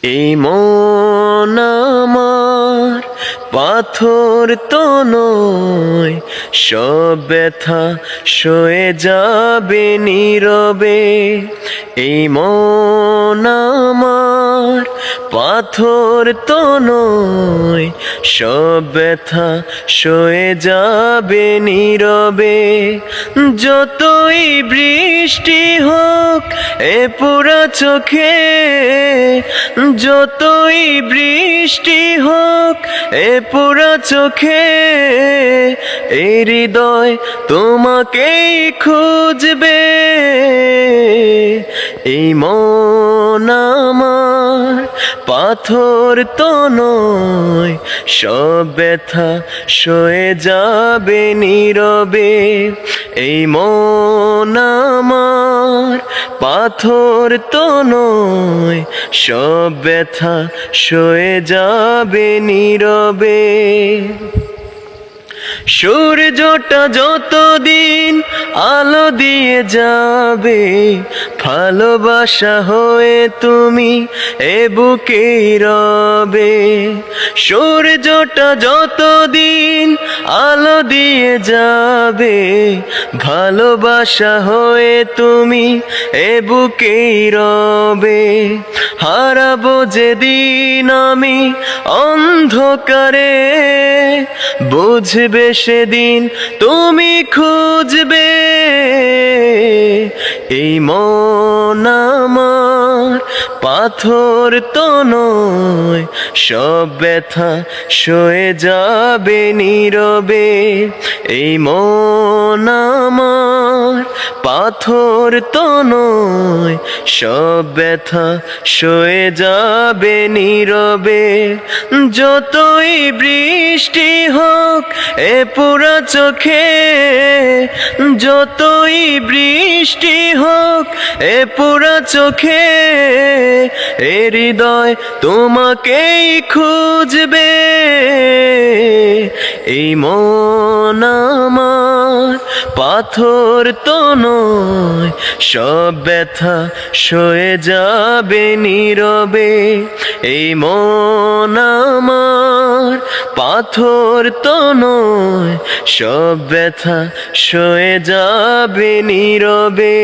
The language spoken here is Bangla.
এই মন আমার পাথর তো নয়, সব ব্যথা সয়ে যাবে নীরবে। এই মন আমার পাথর তো নয়, সব ব্যথা সয়ে যাবে নীরবে। যতই বৃষ্টি হোক এ পুরা চোখে, যতই বৃষ্টি হোক এ পুরা চোখে, এই হৃদয় তোমাকেই খুঁজবে। এই মন আমার পাথর তো নয়, সব ব্যথা সয়ে যাবে নীরবে। এই মন আমার পাথর তো নয়, সব ব্যথা সয়ে যাবে নীরবে। সূর্যটা যতদিন আলো দিয়ে যাবে, ভালোবাসা হয়ে তুমি এ বুকেই রবে। সূর্যটা যতদিন আলো দিয়ে যাবে, ভালোবাসা হয়ে তুমি এ বুকেই রবে। হারাবো যেদিন আমি অন্ধকারে, বুঝবে সেদিন তুমি খুঁজবে। এই মন আমার পাথর তো নয়, সব ব্যথা সয়ে যাবে নীরবে। এই মন আমার পাথর তো নয়, সব ব্যথা সয়ে যাবে নীরবে। যতই বৃষ্টি হোক এ পুরা চোখে, যতই বৃষ্টি হোক এ পুরা চোখে, এ হৃদয় তোমাকেই খুঁজবে। এই মন আমার পাথর তো নয়, সব ব্যথা সয়ে যাবে নীরবে। এই মন আমার পাথর তো নয়, সব ব্যথা সয়ে যাবে নীরবে।